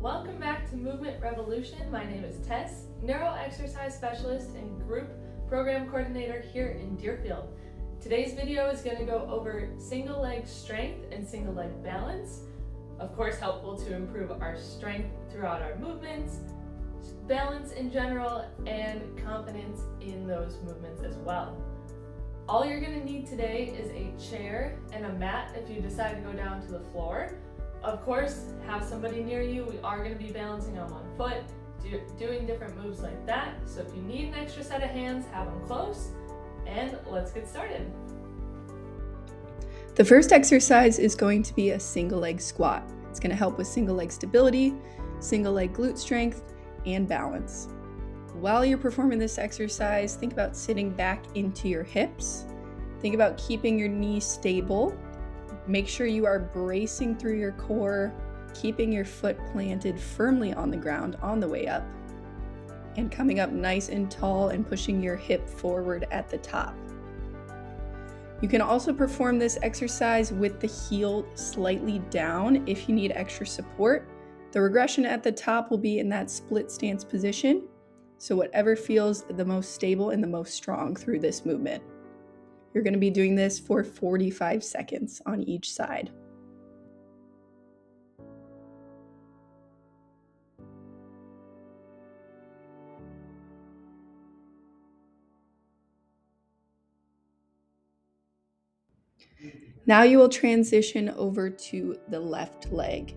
Welcome back to Movement Revolution. My name is Tess, Neuro Exercise Specialist and Group Program Coordinator here in Deerfield. Today's video is going to go over single leg strength and single leg balance. Of course, helpful to improve our strength throughout our movements, balance in general, and confidence in those movements as well. All you're going to need today is a chair and a mat if you decide to go down to the floor. Of course, have somebody near you. We are going to be balancing on one foot, doing different moves like that. So if you need an extra set of hands, have them close, and let's get started. The first exercise is going to be a single leg squat. It's going to help with single leg stability, single leg glute strength, and balance. While you're performing this exercise, think about sitting back into your hips. Think about keeping your knees stable. Make sure you are bracing through your core, keeping your foot planted firmly on the ground on the way up, and coming up nice and tall and pushing your hip forward at the top. You can also perform this exercise with the heel slightly down if you need extra support. The regression at the top will be in that split stance position, so whatever feels the most stable and the most strong through this movement. You're going to be doing this for 45 seconds on each side. Now you will transition over to the left leg.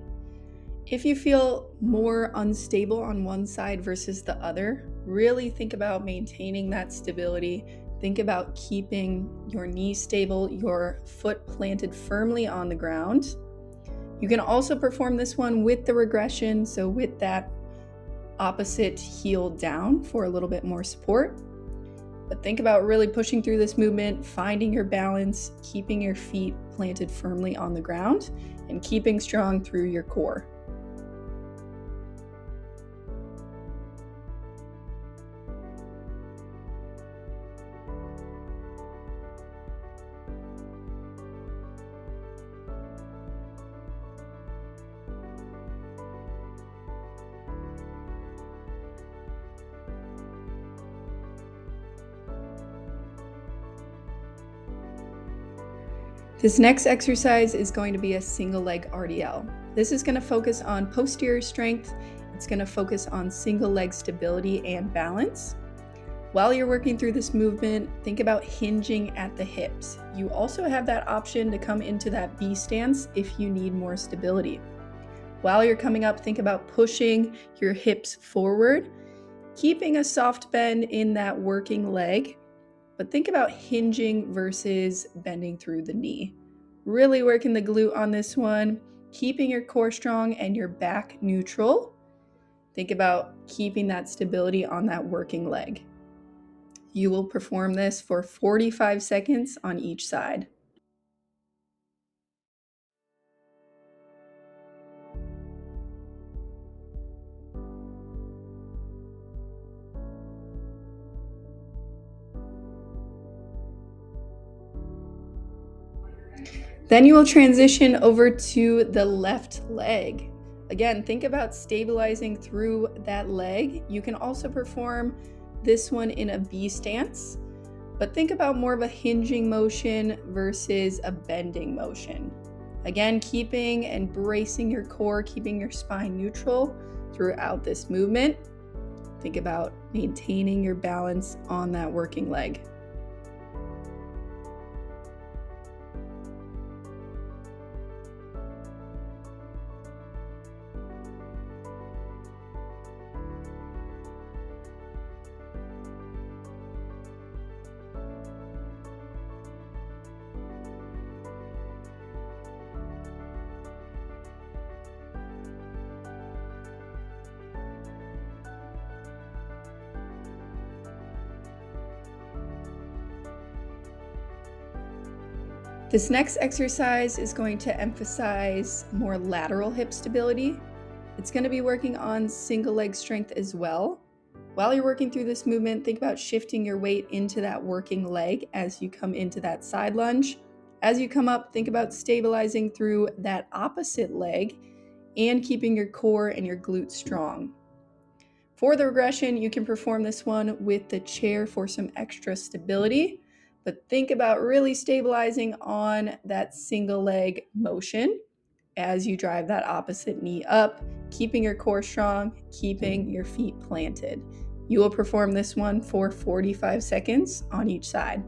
If you feel more unstable on one side versus the other, really think about maintaining that stability. Think about keeping your knee stable, your foot planted firmly on the ground. You can also perform this one with the regression, so with that opposite heel down for a little bit more support. But think about really pushing through this movement, finding your balance, keeping your feet planted firmly on the ground, and keeping strong through your core. This next exercise is going to be a single leg RDL. This is going to focus on posterior strength. It's going to focus on single leg stability and balance. While you're working through this movement, think about hinging at the hips. You also have that option to come into that B stance if you need more stability. While you're coming up, think about pushing your hips forward, keeping a soft bend in that working leg. But think about hinging versus bending through the knee. Really working the glute on this one, keeping your core strong and your back neutral. Think about keeping that stability on that working leg. You will perform this for 45 seconds on each side. Then you will transition over to the left leg. Again, think about stabilizing through that leg. You can also perform this one in a B stance, but think about more of a hinging motion versus a bending motion. Again, keeping and bracing your core, keeping your spine neutral throughout this movement. Think about maintaining your balance on that working leg. This next exercise is going to emphasize more lateral hip stability. It's going to be working on single leg strength as well. While you're working through this movement, think about shifting your weight into that working leg as you come into that side lunge. As you come up, think about stabilizing through that opposite leg and keeping your core and your glutes strong. For the regression, you can perform this one with the chair for some extra stability, but think about really stabilizing on that single leg motion as you drive that opposite knee up, keeping your core strong, keeping your feet planted. You will perform this one for 45 seconds on each side.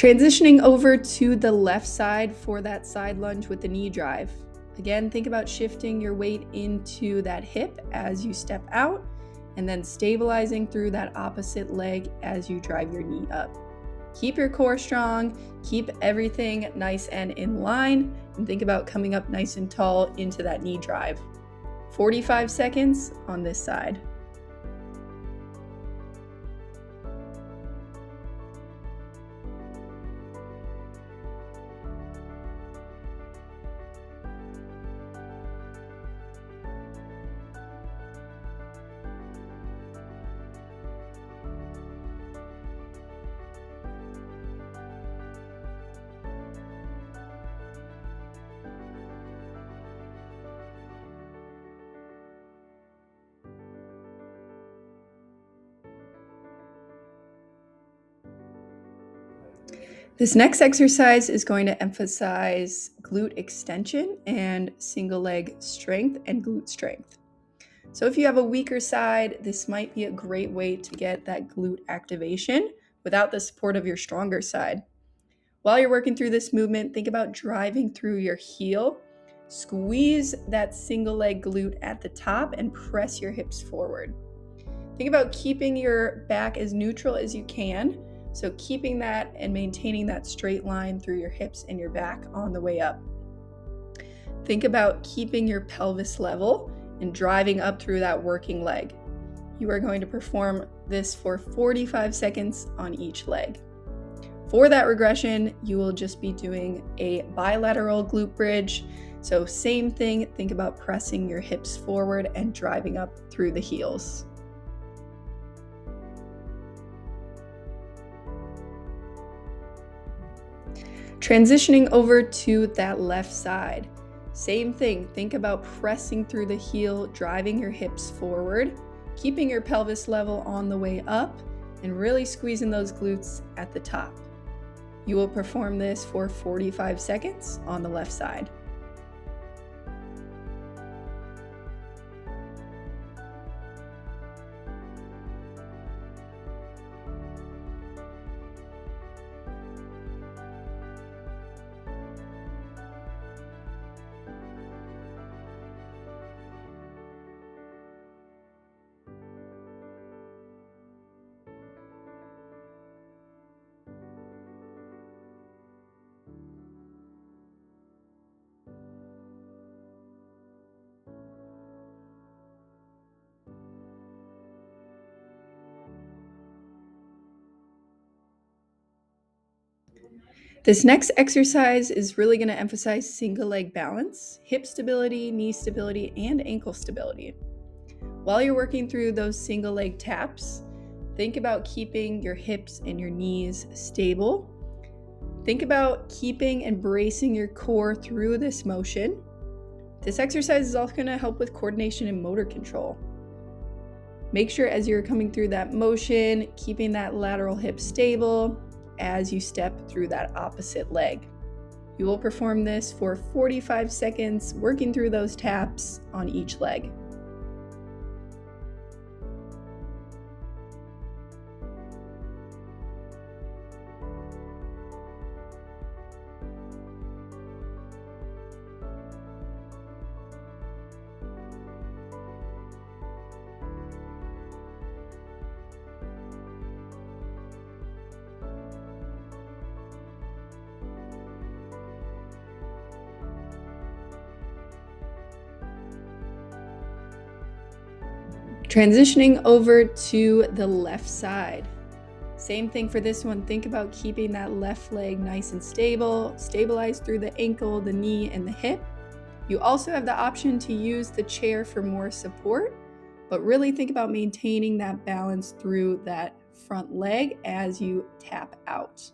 Transitioning over to the left side for that side lunge with the knee drive. Again, think about shifting your weight into that hip as you step out and then stabilizing through that opposite leg as you drive your knee up. Keep your core strong, keep everything nice and in line, and think about coming up nice and tall into that knee drive. 45 seconds on this side. This next exercise is going to emphasize glute extension and single leg strength and glute strength. So if you have a weaker side, this might be a great way to get that glute activation without the support of your stronger side. While you're working through this movement, think about driving through your heel. Squeeze that single leg glute at the top and press your hips forward. Think about keeping your back as neutral as you can. So keeping that and maintaining that straight line through your hips and your back on the way up. Think about keeping your pelvis level and driving up through that working leg. You are going to perform this for 45 seconds on each leg. For that regression, you will just be doing a bilateral glute bridge. So same thing, think about pressing your hips forward and driving up through the heels. Transitioning over to that left side. Same thing, think about pressing through the heel, driving your hips forward, keeping your pelvis level on the way up, and really squeezing those glutes at the top. You will perform this for 45 seconds on the left side. This next exercise is really going to emphasize single leg balance, hip stability, knee stability, and ankle stability. While you're working through those single leg taps, think about keeping your hips and your knees stable. Think about keeping and bracing your core through this motion. This exercise is also going to help with coordination and motor control. Make sure as you're coming through that motion, keeping that lateral hip stable as you step through that opposite leg. You will perform this for 45 seconds, working through those taps on each leg. Transitioning over to the left side. Same thing for this one. Think about keeping that left leg nice and stable, stabilized through the ankle, the knee, and the hip. You also have the option to use the chair for more support, but really think about maintaining that balance through that front leg as you tap out.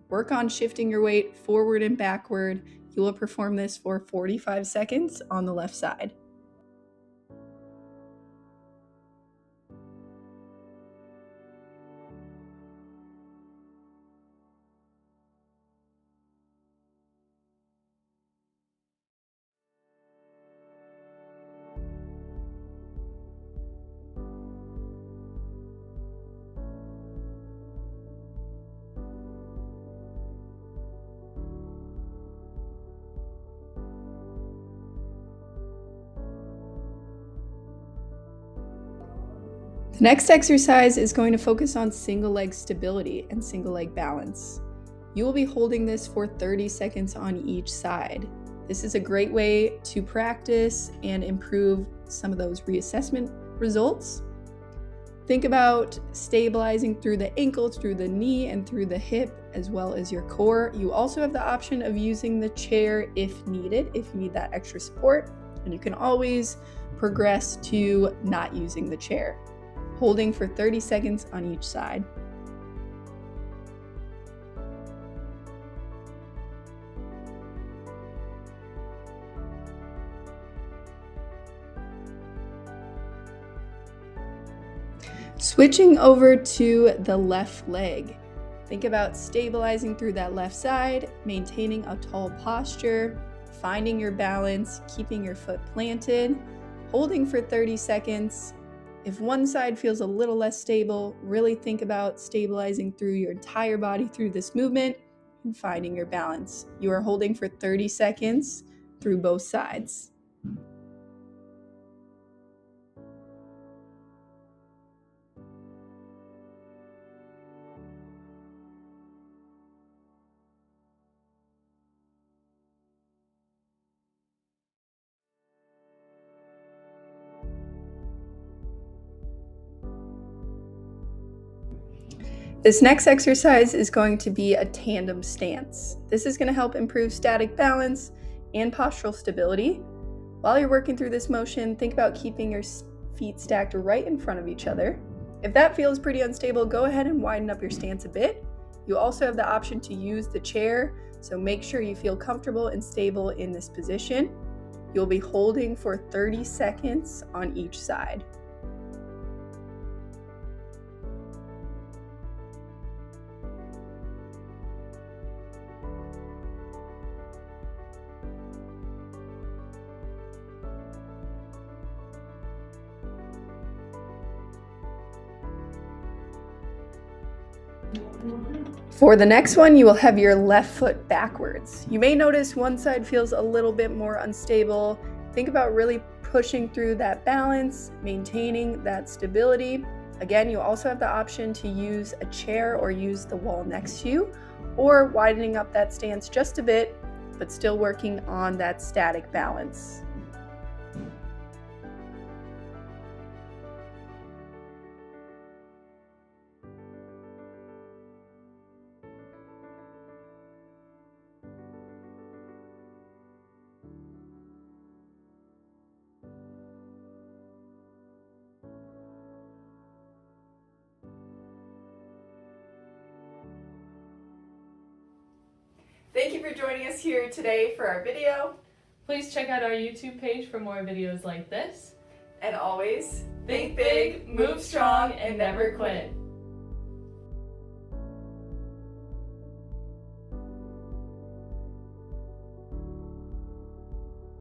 Work on shifting your weight forward and backward. You will perform this for 45 seconds on the left side. The next exercise is going to focus on single leg stability and single leg balance. You will be holding this for 30 seconds on each side. This is a great way to practice and improve some of those reassessment results. Think about stabilizing through the ankle, through the knee, and through the hip, as well as your core. You also have the option of using the chair if needed, if you need that extra support, and you can always progress to not using the chair. Holding for 30 seconds on each side. Switching over to the left leg. Think about stabilizing through that left side, maintaining a tall posture, finding your balance, keeping your foot planted, holding for 30 seconds. If one side feels a little less stable, really think about stabilizing through your entire body through this movement and finding your balance. You are holding for 30 seconds through both sides. This next exercise is going to be a tandem stance. This is going to help improve static balance and postural stability. While you're working through this motion, think about keeping your feet stacked right in front of each other. If that feels pretty unstable, go ahead and widen up your stance a bit. You also have the option to use the chair, so make sure you feel comfortable and stable in this position. You'll be holding for 30 seconds on each side. For the next one, you will have your left foot backwards. You may notice one side feels a little bit more unstable. Think about really pushing through that balance, maintaining that stability. Again, you also have the option to use a chair or use the wall next to you, or widening up that stance just a bit, but still working on that static balance. Thank you for joining us here today for our video. Please check out our YouTube page for more videos like this. And always, Think big, move strong, and never quit.